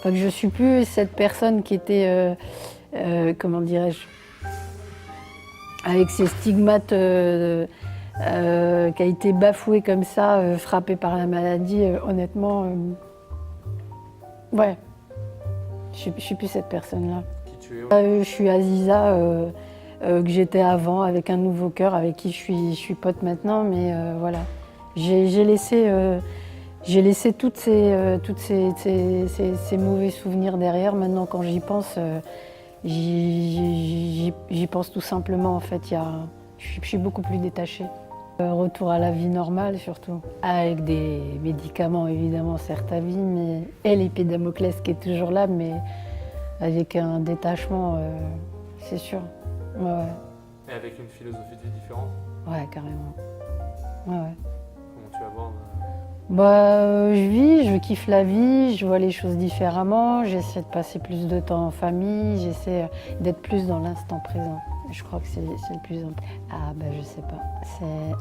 Donc je suis plus cette personne qui était, comment dirais-je, avec ses stigmates, qui a été bafouée comme ça, frappée par la maladie. Honnêtement, ouais, je suis plus cette personne-là. Qui tu es? Je suis Aziza, que j'étais avant, avec un nouveau cœur, avec qui je suis pote maintenant, mais voilà. J'ai laissé ces mauvais souvenirs derrière. Maintenant, quand j'y pense, j'y pense tout simplement. En fait, je suis beaucoup plus détachée. Retour à la vie normale surtout, avec des médicaments évidemment, certes à vie, mais et l'épée Damoclès qui est toujours là, mais avec un détachement, c'est sûr. Ouais, ouais. Et avec une philosophie de vie différente? Ouais, carrément. Ouais, ouais. Comment tu abordes? Je vis, je kiffe la vie, je vois les choses différemment, j'essaie de passer plus de temps en famille, j'essaie d'être plus dans l'instant présent. Je crois que c'est le plus important. Ah je sais pas.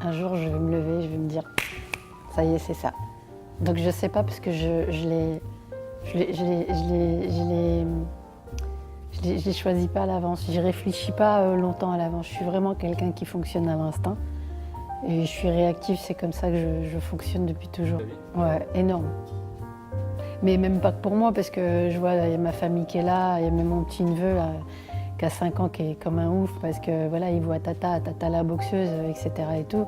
Un jour je vais me lever, je vais me dire, ça y est, c'est ça. Donc je sais pas parce que je l'ai choisi pas à l'avance, j'y réfléchis pas longtemps à l'avance. Je suis vraiment quelqu'un qui fonctionne à l'instinct. Et je suis réactive, c'est comme ça que je fonctionne depuis toujours. Ouais, énorme. Mais même pas que pour moi, parce que je vois, il y a ma famille qui est là, il y a même mon petit neveu là, qui a 5 ans, qui est comme un ouf, parce que voilà, il voit Tata la boxeuse, etc. et tout.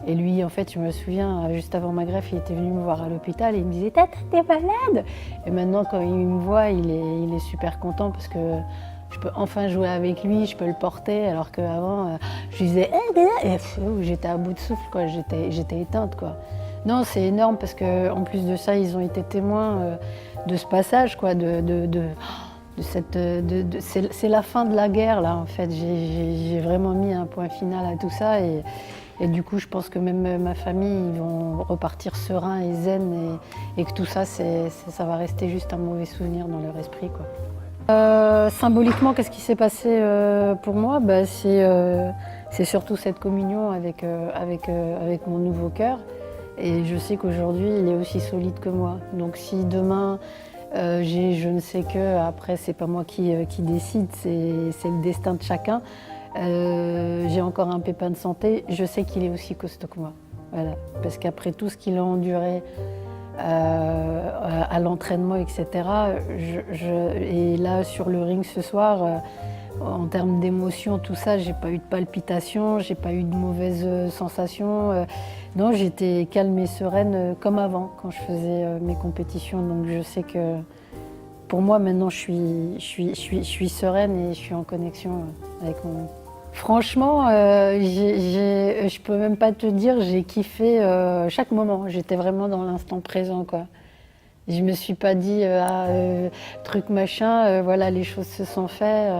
Et lui, en fait, je me souviens, juste avant ma greffe, il était venu me voir à l'hôpital et il me disait « Tata, t'es malade ?» Et maintenant, quand il me voit, il est super content parce que je peux enfin jouer avec lui, je peux le porter, alors qu'avant, je lui disais et j'étais à bout de souffle, quoi. J'étais éteinte, quoi. Non, c'est énorme parce qu'en plus de ça, ils ont été témoins de ce passage, quoi, c'est la fin de la guerre, là, en fait. J'ai vraiment mis un point final à tout ça et du coup, je pense que même ma famille, ils vont repartir sereins et zen et que tout ça, ça va rester juste un mauvais souvenir dans leur esprit, quoi. Symboliquement, qu'est-ce qui s'est passé pour moi? C'est surtout cette communion avec mon nouveau cœur. Et je sais qu'aujourd'hui, il est aussi solide que moi. Donc si demain, j'ai je ne sais que, après, c'est pas moi qui décide, c'est le destin de chacun. J'ai encore un pépin de santé, je sais qu'il est aussi costaud que moi. Voilà. Parce qu'après tout ce qu'il a enduré, à l'entraînement, etc. Et là, sur le ring ce soir, en termes d'émotion, tout ça, j'ai pas eu de palpitations, j'ai pas eu de mauvaises sensations. Non, j'étais calme et sereine comme avant, quand je faisais mes compétitions. Donc je sais que pour moi, maintenant, je suis sereine et je suis en connexion avec mon... Franchement, je peux même pas te dire, j'ai kiffé chaque moment. J'étais vraiment dans l'instant présent, quoi. Je me suis pas dit truc machin, voilà, les choses se sont faites.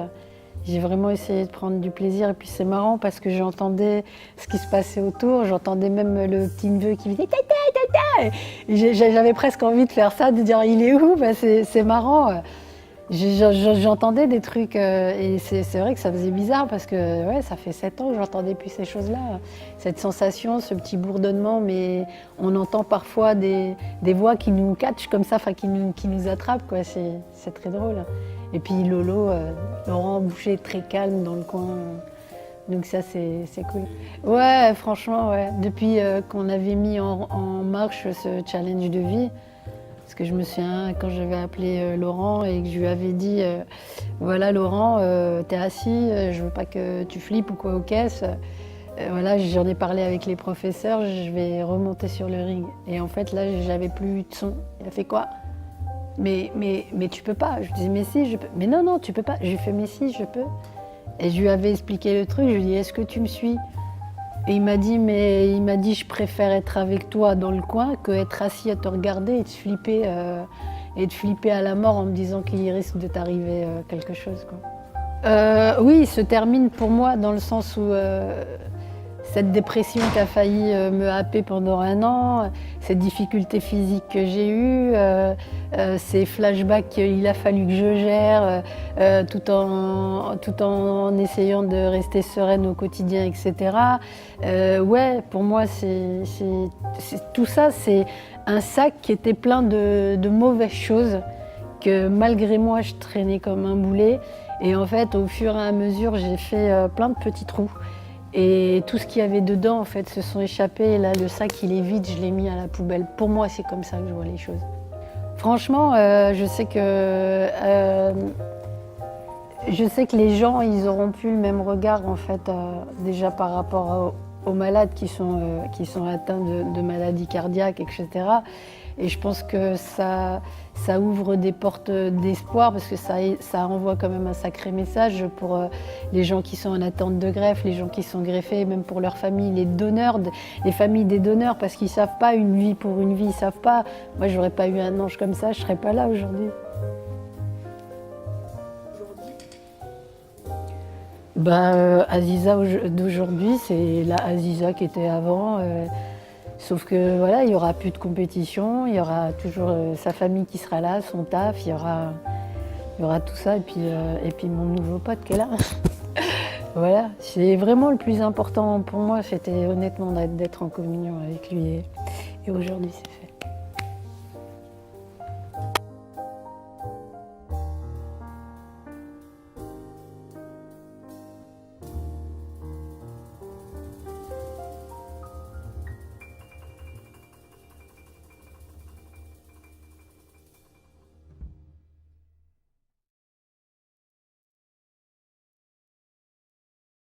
J'ai vraiment essayé de prendre du plaisir et puis c'est marrant parce que j'entendais ce qui se passait autour, j'entendais même le petit neveu qui me disait tata tata. J'avais presque envie de faire ça, de dire il est où, c'est marrant. J'entendais des trucs et c'est vrai que ça faisait bizarre parce que ouais, ça fait 7 ans que j'entendais plus ces choses-là. Cette sensation, ce petit bourdonnement, mais on entend parfois des voix qui nous catchent comme ça, qui nous attrapent, quoi. C'est très drôle. Et puis Laurent Boucher, très calme dans le coin. Donc ça, c'est cool. Ouais, franchement, ouais. Depuis qu'on avait mis en marche ce challenge de vie, parce que je me souviens quand j'avais appelé Laurent et que je lui avais dit voilà Laurent, t'es assis, je veux pas que tu flippes ou quoi aux caisses. Voilà, j'en ai parlé avec les professeurs, je vais remonter sur le ring. Et en fait là, j'avais plus de son. Il a fait quoi? Mais tu peux pas. Je lui disais mais si, je peux. Mais non, tu peux pas. Je lui ai fait mais si, je peux. Et je lui avais expliqué le truc, je lui ai dit est-ce que tu me suis? Et il m'a dit je préfère être avec toi dans le coin que être assis à te regarder et de flipper à la mort en me disant qu'il risque de t'arriver quelque chose, quoi. Oui, il se termine pour moi dans le sens où cette dépression qui a failli me happer pendant 1 an, cette difficulté physique que j'ai eue, ces flashbacks qu'il a fallu que je gère, tout en essayant de rester sereine au quotidien, etc. Ouais, pour moi, tout ça, c'est un sac qui était plein de mauvaises choses que malgré moi, je traînais comme un boulet. Et en fait, au fur et à mesure, j'ai fait plein de petits trous. Et tout ce qu'il y avait dedans, en fait, se sont échappés. Et là, le sac, il est vide, je l'ai mis à la poubelle. Pour moi, c'est comme ça que je vois les choses. Franchement, je sais que les gens, ils auront plus le même regard, en fait, déjà par rapport aux malades qui sont atteints de maladies cardiaques, etc. Et je pense que ça ouvre des portes d'espoir parce que ça envoie quand même un sacré message pour les gens qui sont en attente de greffe, les gens qui sont greffés, même pour leurs familles, les donneurs, les familles des donneurs, parce qu'ils ne savent pas une vie pour une vie, ils ne savent pas. Moi, j'aurais pas eu un ange comme ça, je ne serais pas là aujourd'hui. Aziza d'aujourd'hui, c'est la Aziza qui était avant. Sauf que voilà, il n'y aura plus de compétition, il y aura toujours sa famille qui sera là, son taf, il y aura tout ça, et puis mon nouveau pote qui est là. Voilà, c'est vraiment le plus important pour moi, c'était honnêtement d'être en communion avec lui, et aujourd'hui c'est fait.